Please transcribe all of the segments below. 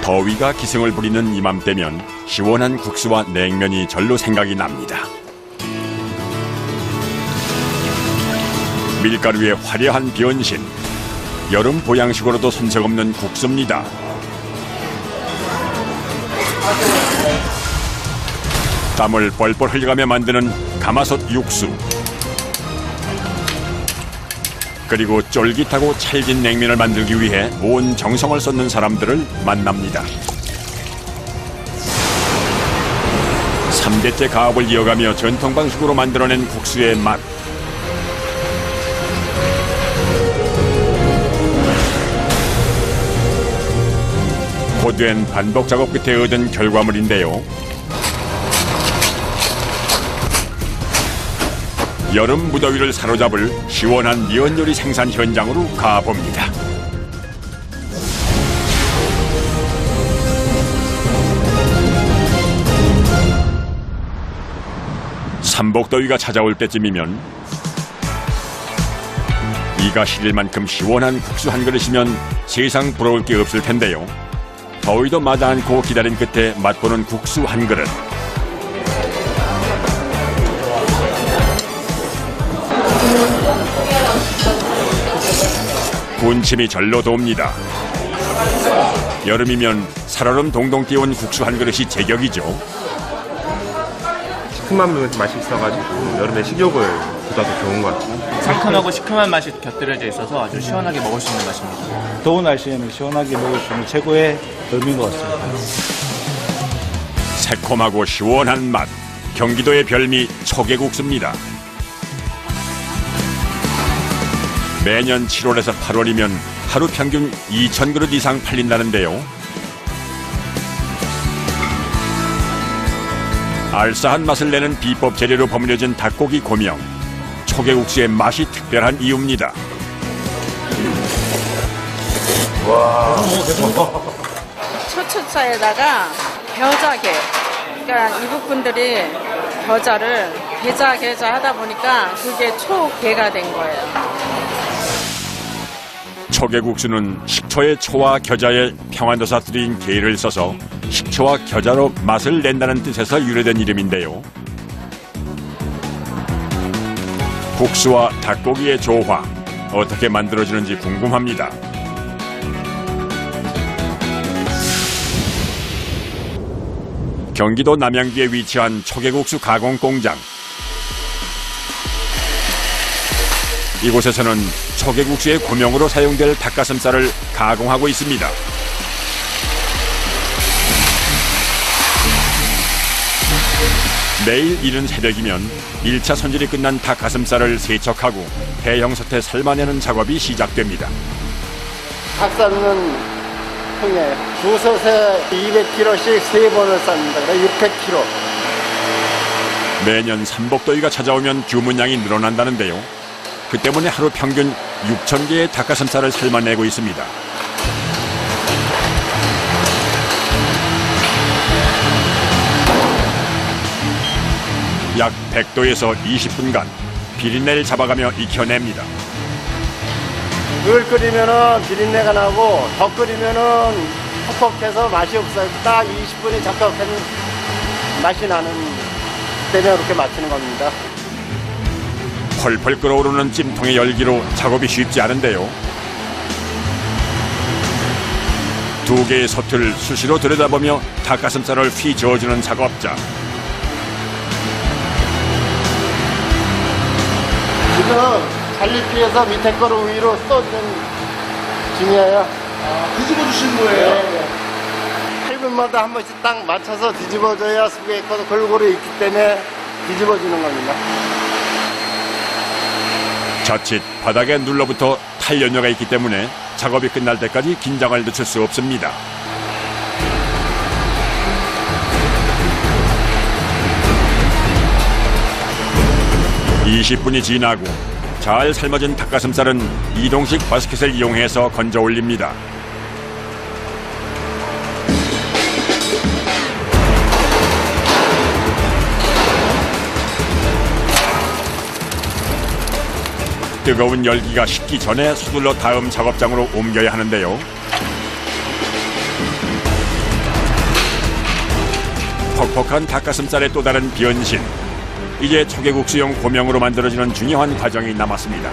더위가 기승을 부리는 이맘때면 시원한 국수와 냉면이 절로 생각이 납니다. 밀가루의 화려한 변신, 여름 보양식으로도 손색없는 국수입니다. 땀을 뻘뻘 흘려가며 만드는 가마솥 육수, 그리고 쫄깃하고 찰진 냉면을 만들기 위해 온 정성을 쏟는 사람들을 만납니다. 3대째 가업을 이어가며 전통 방식으로 만들어낸 국수의 맛. 고된 반복 작업 끝에 얻은 결과물인데요. 여름 무더위를 사로잡을 시원한 면 요리 생산 현장으로 가봅니다. 삼복더위가 찾아올 때쯤이면 이가 시릴 만큼 시원한 국수 한 그릇이면 세상 부러울 게 없을 텐데요. 더위도 마다 않고 기다린 끝에 맛보는 국수 한 그릇. 군침이 절로 돕니다. 여름이면 살얼음 동동 띄운 국수 한 그릇이 제격이죠. 시큼한 맛이 있어가지고 여름에 식욕을 돋아서 좋은 것 같아요. 상큼하고 시큼한 맛이 곁들여져 있어서 아주 시원하게 먹을 수 있는 맛입니다. 더운 날씨에는 시원하게 먹을 수 있는 최고의 여름인 것 같습니다. 새콤하고 시원한 맛, 경기도의 별미 초계국수입니다. 매년 7월에서 8월이면 하루 평균 2,000그릇 이상 팔린다는데요. 알싸한 맛을 내는 비법 재료로 버무려진 닭고기 고명, 초계국수의 맛이 특별한 이유입니다. 초초차에다가 겨자게, 그러니까 이북분들이 겨자를 게자 하다 보니까 그게 초게가 된 거예요. 초계국수는 식초의 초와 겨자에 평안도사 들인 게를 써서 식초와 겨자로 맛을 낸다는 뜻에서 유래된 이름인데요. 국수와 닭고기의 조화, 어떻게 만들어지는지 궁금합니다. 경기도 남양주에 위치한 초계국수 가공 공장. 이곳에서는 초계국수의 고명으로 사용될 닭가슴살을 가공하고 있습니다. 매일 이른 새벽이면 1차 손질이 끝난 닭가슴살을 세척하고 대형솥에 삶아내는 작업이 시작됩니다. 닭 삶는 통이에요. 두 솥에 200kg씩 3번을 쌉니다. 그래서 600kg. 매년 삼복더위가 찾아오면 주문량이 늘어난다는데요. 그 때문에 하루 평균 6,000개의 닭가슴살을 삶아내고 있습니다. 약 100도에서 20분간 비린내를 잡아가며 익혀냅니다. 을 끓이면은 비린내가 나고 더 끓이면은 퍽퍽해서 맛이 없어요. 딱 20분이 적격한 맛이 나는 때문에 그렇게 맞추는 겁니다. 펄펄 끓어오르는 찜통의 열기로 작업이 쉽지 않은데요. 두 개의 솥을 수시로 들여다보며 닭가슴살을 휘 저어주는 작업자. 지금 잘리피해서 밑에 거를 위로 쏟는 중이에요. 뒤집어 주시는 거예요? 네. 8분마다 한 번씩 딱 맞춰서 뒤집어줘야 속에 있고 골고루 있기 때문에 뒤집어주는 겁니다. 자칫 바닥에 눌러붙어 탈 연료가 있기 때문에 작업이 끝날 때까지 긴장을 늦출 수 없습니다. (20분이) 지나고 잘 삶아진 닭가슴살은 이동식 바스켓을 이용해서 건져 올립니다. 뜨거운 열기가 식기 전에 서둘러 다음 작업장으로 옮겨야 하는데요. 퍽퍽한 닭가슴살의 또 다른 변신. 이제 초계국수용 고명으로 만들어지는 중요한 과정이 남았습니다.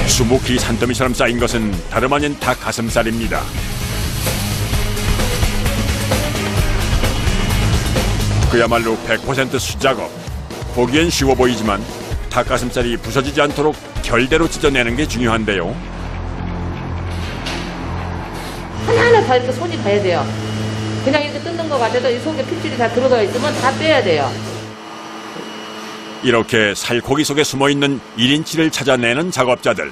수북히 산더미처럼 쌓인 것은 다름 아닌 닭가슴살입니다. 그야말로 100% 수작업. 보기엔 쉬워 보이지만 닭가슴살이 부서지지 않도록 결대로 찢어내는 게 중요한데요. 하나하나 다 이렇게 손이 가야 돼요. 그냥 이렇게 뜯는 거 같아도 이 속에 핏줄이 다 들어가 있으면 다 빼야 돼요. 이렇게 살코기 속에 숨어있는 1인치를 찾아내는 작업자들.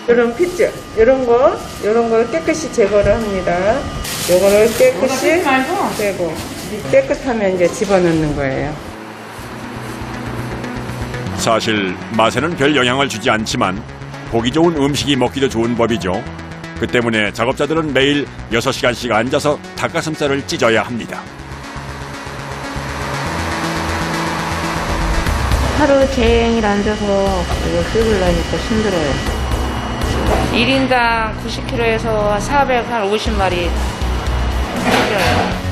이런 핏줄, 이런 걸 깨끗이 제거를 합니다. 요거를 깨끗이 빼고 깨끗하면 이제 집어넣는 거예요. 사실 맛에는 별 영향을 주지 않지만 보기 좋은 음식이 먹기도 좋은 법이죠. 그 때문에 작업자들은 매일 6시간씩 앉아서 닭가슴살을 찢어야 합니다. 하루 종일 앉아서 이거 씹으려니까 힘들어요. 1인당 90kg에서 450마리 끓여요.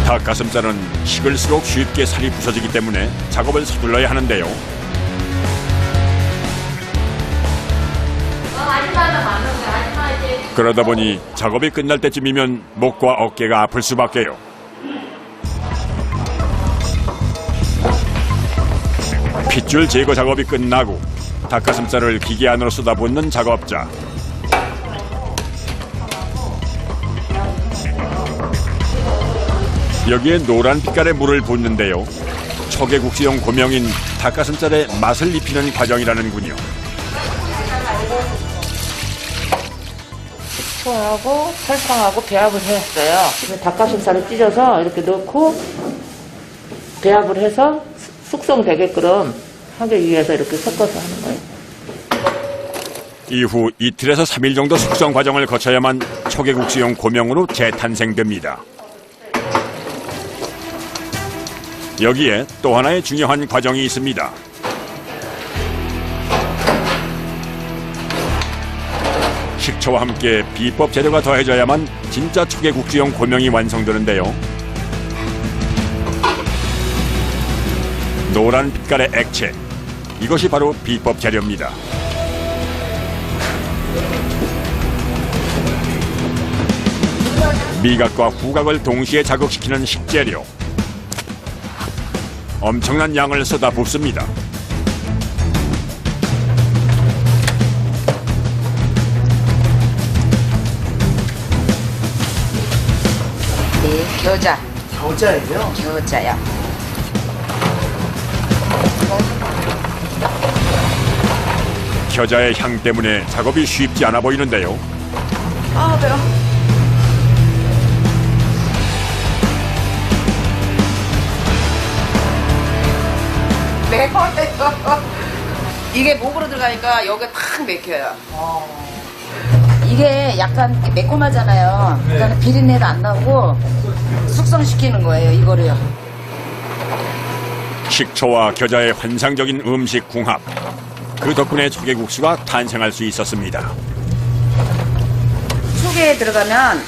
닭가슴살은 식을수록 쉽게 살이 부서지기 때문에 작업을 서둘러야 하는데요. 그러다 보니 작업이 끝날 때쯤이면 목과 어깨가 아플 수밖에요. 핏줄 제거 작업이 끝나고 닭가슴살을 기계 안으로 쏟아붓는 작업자. 여기에 노란 빛깔의 물을 붓는데요. 초계국수용 고명인 닭가슴살에 맛을 입히는 과정이라는군요. 식초하고 설탕하고 배합을 했어요. 닭가슴살을 찢어서 이렇게 넣고 배합을 해서 숙성되게끔 하기 위해서 이렇게 섞어서 하는 거예요. 이후 이틀에서 3일 정도 숙성 과정을 거쳐야만 초계국수용 고명으로 재탄생됩니다. 여기에 또 하나의 중요한 과정이 있습니다. 식초와 함께 비법 재료가 더해져야만 진짜 초계국수용 고명이 완성되는데요. 노란 빛깔의 액체, 이것이 바로 비법 재료입니다. 미각과 후각을 동시에 자극시키는 식재료. 엄청난 양을 쏟아 붓습니다. 네, 겨자. 겨자예요? 겨자야. 겨자의 향 때문에 작업이 쉽지 않아 보이는데요. 아, 매워. 매워요. 이게 목으로 들어가니까 여기가 탁 맥혀요. 이게 약간 매콤하잖아요. 그러니까 비린내도 안 나고 숙성시키는 거예요, 이거를요. 식초와 겨자의 환상적인 음식 궁합. 그 덕분에 초계국수가 탄생할 수 있었습니다. 속에 들어가면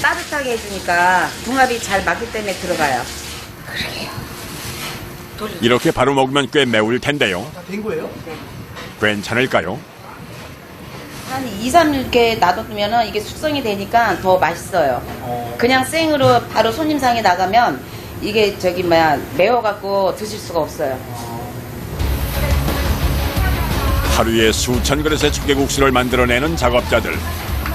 따뜻하게 해주니까 궁합이 잘 맞기 때문에 들어가요. 이렇게 바로 먹으면 꽤 매울 텐데요. 된 거예요? 괜찮을까요? 한 2, 3일 이렇게 놔두면 이게 숙성이 되니까 더 맛있어요. 그냥 생으로 바로 손님상에 나가면 이게 매워갖고 드실 수가 없어요. 하루에 수천 그릇의 초계국수를 만들어내는 작업자들.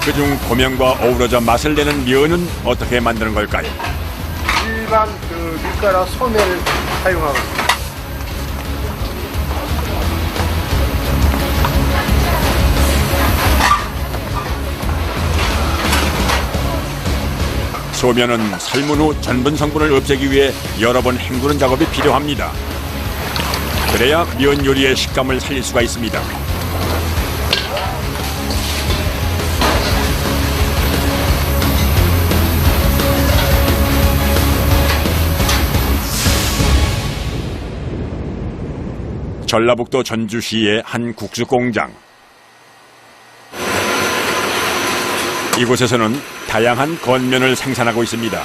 그중 고명과 어우러져 맛을 내는 면은 어떻게 만드는 걸까요? 일반 밀가루 소면을 사용하고 있습니다. 소면은 삶은 후 전분 성분을 없애기 위해 여러 번 헹구는 작업이 필요합니다. 그래야 면 요리의 식감을 살릴 수가 있습니다. 전라북도 전주시의 한 국수 공장. 이곳에서는 다양한 건면을 생산하고 있습니다.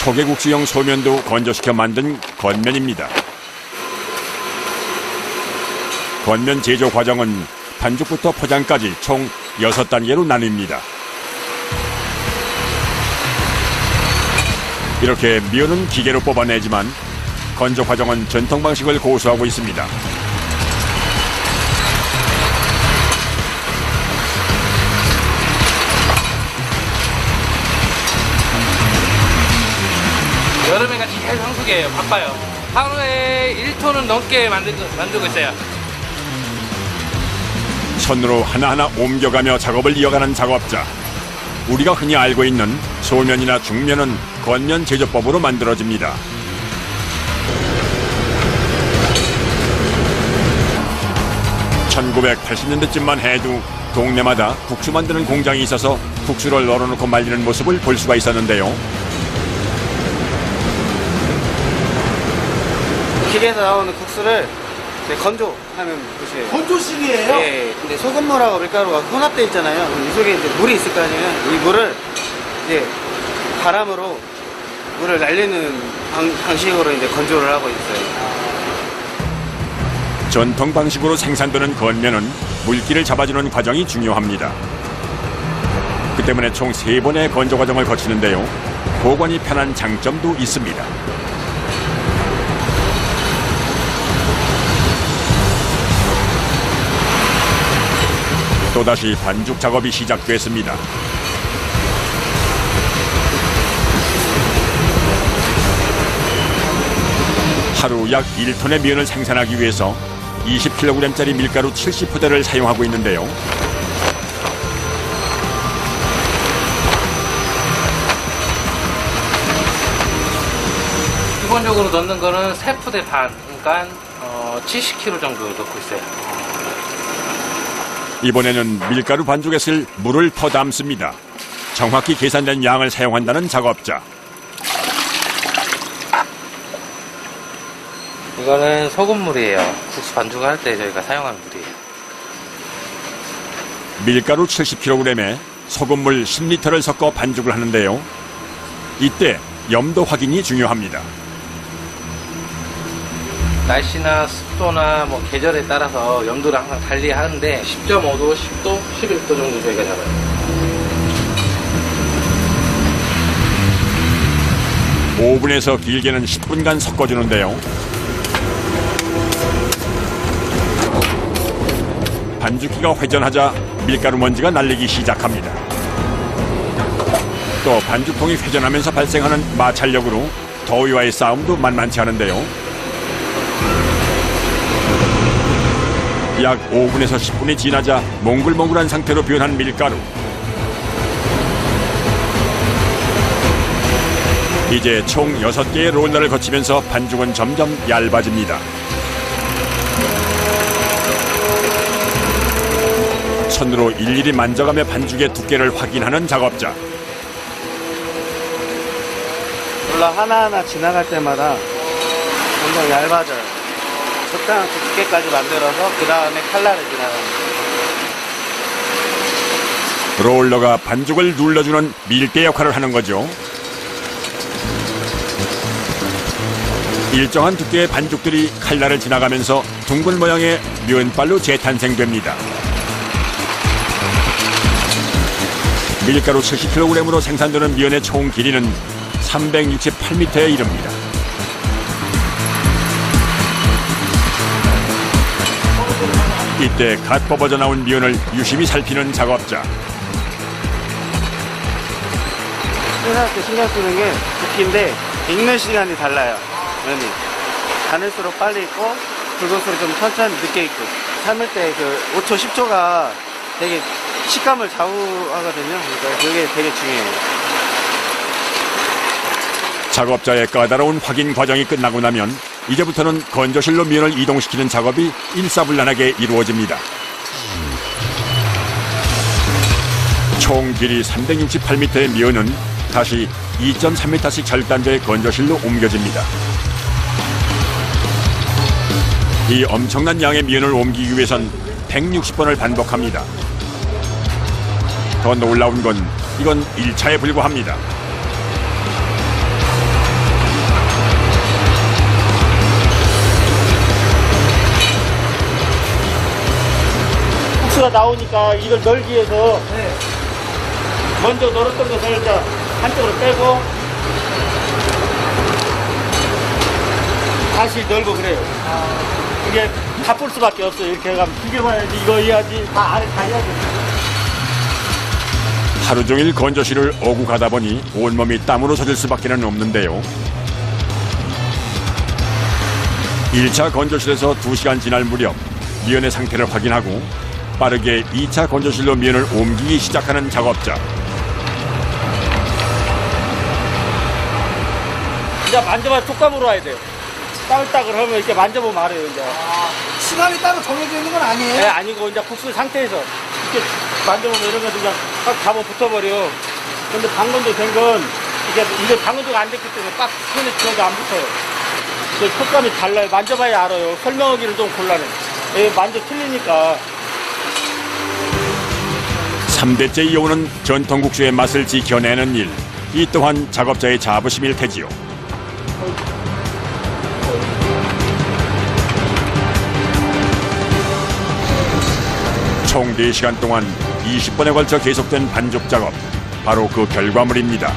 초계국수용 소면도 건조시켜 만든 건면입니다. 건면 제조 과정은 반죽부터 포장까지 총 6단계로 나뉩니다. 이렇게 면은 기계로 뽑아내지만 건조 과정은 전통 방식을 고수하고 있습니다. 여름에가 제일 성수기예요. 바빠요. 하루에 1톤은 넘게 만들고 있어요. 손으로 하나하나 옮겨가며 작업을 이어가는 작업자. 우리가 흔히 알고 있는 소면이나 중면은 건면 제조법으로 만들어집니다. (1980년대쯤만) 해도 동네마다 국수 만드는 공장이 있어서 국수를 널어놓고 말리는 모습을 볼 수가 있었는데요. 기계에서 나오는 국수를 이제 건조하는 곳이에요. 건조실이에요? 예. 근데 소금물하고 밀가루가 혼합되어 있잖아요. 이 속에 이제 물이 있을 거 아니에요. 이 물을 이제 바람으로 물을 날리는 방식으로 이제 건조를 하고 있어요. 전통 방식으로 생산되는 건면은 물기를 잡아주는 과정이 중요합니다. 그 때문에 총 3번의 건조 과정을 거치는데요. 보관이 편한 장점도 있습니다. 또다시 반죽 작업이 시작됐습니다. 하루 약 1톤의 면을 생산하기 위해서 20kg짜리 밀가루 70포대를 사용하고 있는데요. 기본적으로 넣는 거는 3푸대 반, 그러니까 70kg 정도 넣고 있어요. 이번에는 밀가루 반죽에 쓸 물을 더 담습니다. 정확히 계산된 양을 사용한다는 작업자. 이거는 소금물이에요. 국수 반죽을 할 때 저희가 사용하는 물이에요. 밀가루 70kg에 소금물 10리터를 섞어 반죽을 하는데요. 이때 염도 확인이 중요합니다. 날씨나 습도나 뭐 계절에 따라서 염도를 항상 달리 하는데 10.5도, 10도, 11도 정도 저희가 잡아요. 오븐에서 길게는 10분간 섞어주는데요. 반죽기가 회전하자 밀가루 먼지가 날리기 시작합니다. 또 반죽통이 회전하면서 발생하는 마찰력으로 더위와의 싸움도 만만치 않은데요. 약 5분에서 10분이 지나자 몽글몽글한 상태로 변한 밀가루. 이제 총 6개의 롤러를 거치면서 반죽은 점점 얇아집니다. 손으로 일일이 만져가며 반죽의 두께를 확인하는 작업자. 롤러 하나하나 지나갈 때마다 점점 얇아져요. 적당한 두께까지 만들어서 그 다음에 칼날을 지나갑니다. 롤러가 반죽을 눌러주는 밀대 역할을 하는 거죠. 일정한 두께의 반죽들이 칼날을 지나가면서 둥근 모양의 면발로 재탄생됩니다. 밀가루 70kg으로 생산되는 면의 총 길이는 368m에 이릅니다. 이때 갓 뽑아져 나온 면을 유심히 살피는 작업자. 생산할 때 신경 쓰는 게 두께인데 익는 시간이 달라요. 면이 가늘수록 빨리 익고 굵을수록 좀 천천히 늦게 익고 삶을 때 그 5초, 10초가 되게 식감을 좌우하거든요. 그러니까 그게 되게 중요해요. 작업자의 까다로운 확인 과정이 끝나고 나면 이제부터는 건조실로 면을 이동시키는 작업이 일사불란하게 이루어집니다. 총 길이 368m의 면은 다시 2.3m씩 절단돼 건조실로 옮겨집니다. 이 엄청난 양의 면을 옮기기 위해선 160번을 반복합니다. 더 놀라운 건 이건 1차에 불과합니다. 국수가 나오니까 이걸 널기 위해서 먼저 널었던 것을 일단 한쪽으로 빼고 다시 널고 그래요. 이게 바쁠 수밖에 없어요. 이렇게 해가면 비벼봐야지 이거 해야지 다 안에 다 해야 돼. 하루 종일 건조실을 오고 가다 보니 온몸이 땀으로 젖을 수밖에 없는데요. 1차 건조실에서 2시간 지날 무렵 면의 상태를 확인하고 빠르게 2차 건조실로 면을 옮기기 시작하는 작업자. 이제 만져봐야 촉감으로 와야 돼요. 따글따글 하면 이렇게 만져보면 알아요, 이제. 시간이 따로 정해져 있는 건 아니에요? 네, 아니고, 이제 국수 상태에서 이렇게 만져보면 이런 것도 그냥 딱 잡아 붙어버려. 근데 방건조 된 건, 이게 방건조가 안 됐기 때문에 딱 손에 들어가 안 붙어요. 그 촉감이 달라요. 만져봐야 알아요. 설명하기는 좀 곤란해. 만져 틀리니까. 3대째 이어오는 전통국수의 맛을 지켜내는 일. 이 또한 작업자의 자부심일 테지요. 총 4시간 동안 20번에 걸쳐 계속된 반죽 작업. 바로 그 결과물입니다.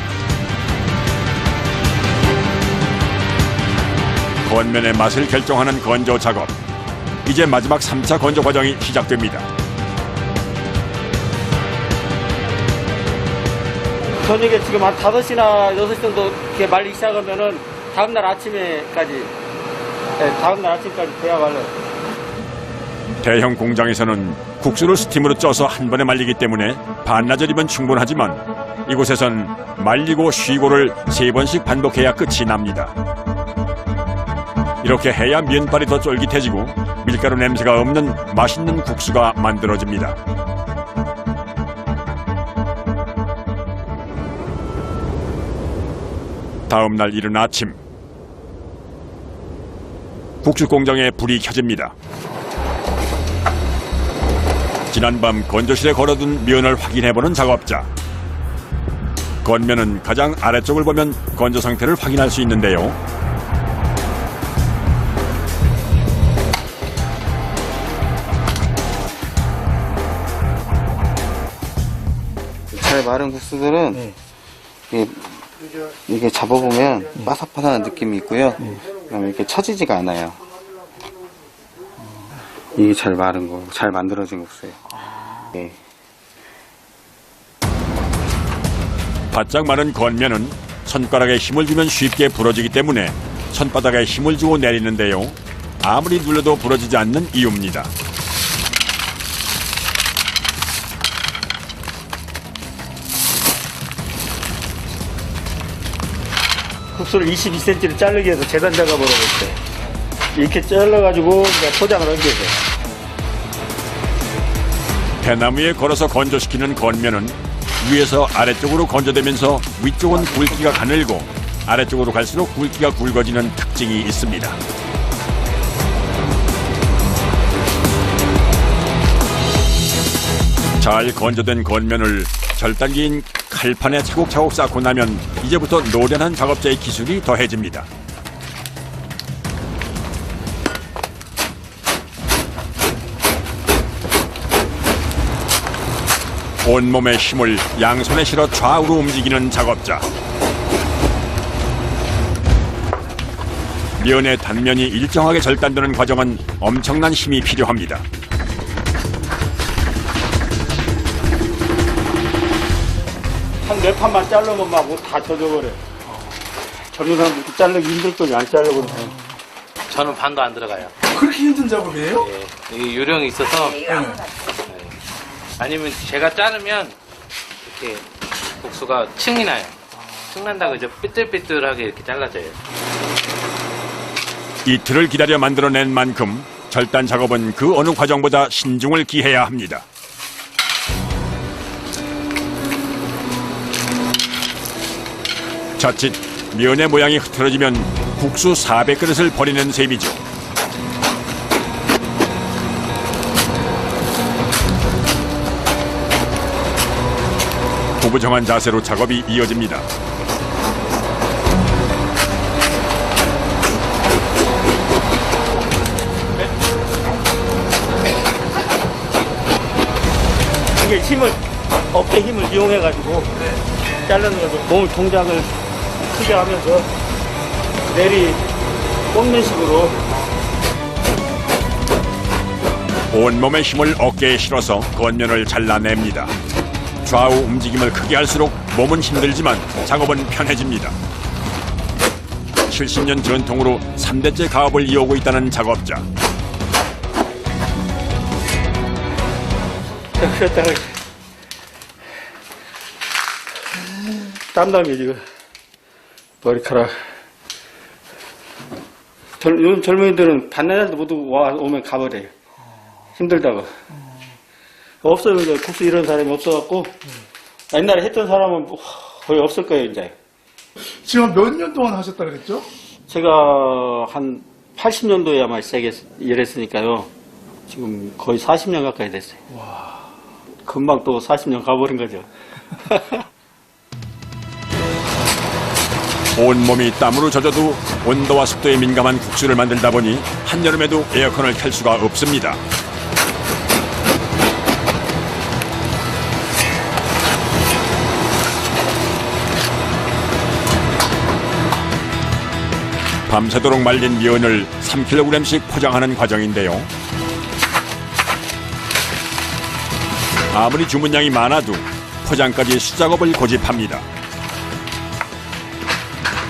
건면의 맛을 결정하는 건조 작업. 이제 마지막 3차 건조 과정이 시작됩니다. 저녁에 지금 한 5시나 6시 정도 이렇게 말리기 시작하면은 다음날 아침에까지, 다음날 아침까지 돼야 말려요. 대형 공장에서는 국수를 스팀으로 쪄서 한 번에 말리기 때문에 반나절이면 충분하지만 이곳에선 말리고 쉬고를 3번씩 반복해야 끝이 납니다. 이렇게 해야 면발이 더 쫄깃해지고 밀가루 냄새가 없는 맛있는 국수가 만들어집니다. 다음 날 이른 아침, 국수 공장에 불이 켜집니다. 지난밤 건조실에 걸어둔 면을 확인해보는 작업자. 건면은 가장 아래쪽을 보면 건조 상태를 확인할 수 있는데요. 잘 마른 국수들은 이게 잡아보면 바삭바삭한 느낌이 있고요. 그다음에 이렇게 처지지가 않아요. 이게 잘 마른 거, 잘 만들어진 국수예요. 네. 바짝 마른 건면은 손가락에 힘을 주면 쉽게 부러지기 때문에 손바닥에 힘을 주고 내리는데요. 아무리 눌러도 부러지지 않는 이유입니다. 국수를 22cm를 자르기 위해서 재단 작업을 하고 있어요. 이렇게 잘라가지고 포장을 얹어줘요. 배나무에 걸어서 건조시키는 건면은 위에서 아래쪽으로 건조되면서 위쪽은 굵기가 가늘고 아래쪽으로 갈수록 굵기가 굵어지는 특징이 있습니다. 잘 건조된 건면을 절단기인 칼판에 차곡차곡 쌓고 나면 이제부터 노련한 작업자의 기술이 더해집니다. 온몸의 힘을 양손에 실어 좌우로 움직이는 작업자. 면의 단면이 일정하게 절단되는 과정은 엄청난 힘이 필요합니다. 한 4판만 자르면 막 다 젖어버려요. 젊은 사람들 이렇게 자르기 힘들 거니 안 잘라버려요. 저는 반도 안 들어가요. 그렇게 힘든 작업이에요? 예, 이 요령이 있어서 아니면 제가 자르면 이렇게 국수가 층이 나요. 층 난다고 이제 삐뚤삐뚤하게 이렇게 잘라져요. 이틀을 기다려 만들어낸 만큼 절단 작업은 그 어느 과정보다 신중을 기해야 합니다. 자칫 면의 모양이 흐트러지면 국수 400그릇을 버리는 셈이죠. 구부정한 자세로 작업이 이어집니다. 이게 어깨 힘을 이용해가지고 자르는 거죠. 몸 동작을 크게 하면서 내리 꺾는 식으로. 온몸의 힘을 어깨에 실어서 겉면을 잘라냅니다. 좌우 움직임을 크게 할수록 몸은 힘들지만 작업은 편해집니다. 70년 전통으로 3대째 가업을 이어오고 있다는 작업자. 그랬다가 땀나게 지금 머리카락. 요즘 젊은이들은 반나절도 못 오면 가버려요. 힘들다고. 없어요. 이제 국수 이런 사람이 없어갖고 옛날에 했던 사람은 거의 없을 거예요. 이제. 지금 몇 년 동안 하셨다 그랬죠? 제가 한 80년도에 아마 시작해 일했으니까요. 지금 거의 40년 가까이 됐어요. 와. 금방 또 40년 가버린 거죠. 온몸이 땀으로 젖어도 온도와 습도에 민감한 국수를 만들다 보니 한여름에도 에어컨을 켤 수가 없습니다. 밤새도록 말린 면을 3kg씩 포장하는 과정인데요. 아무리 주문량이 많아도 포장까지 수작업을 고집합니다.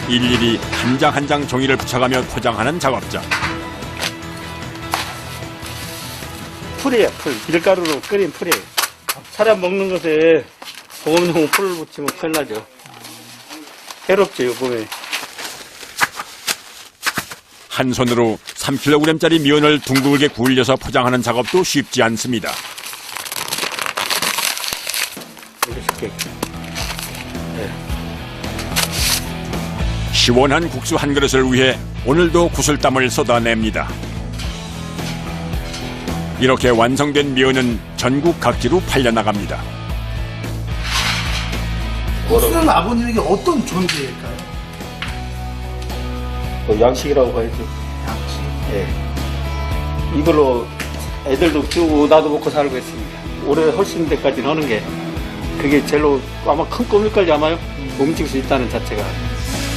일일이 한 장 한 장 종이를 붙여가며 포장하는 작업자. 풀이에요, 풀. 밀가루로 끓인 풀이에요. 사람 먹는 것에 보험용 풀을 붙이면 큰일 나죠. 해롭죠, 몸에. 한 손으로 3kg짜리 면을 둥글게 굴려서 포장하는 작업도 쉽지 않습니다. 시원한 국수 한 그릇을 위해 오늘도 구슬땀을 쏟아냅니다. 이렇게 완성된 면은 전국 각지로 팔려나갑니다. 국수는 아버님에게 어떤 존재일까요? 양식이라고 봐야지. 양식? 예. 이걸로 애들도 키우고 나도 먹고 살고 있습니다. 올해 훨씬 때까지 하는 게 그게 제일로 아마 큰 꿈일걸요, 아마요? 움직일 수 있다는 자체가.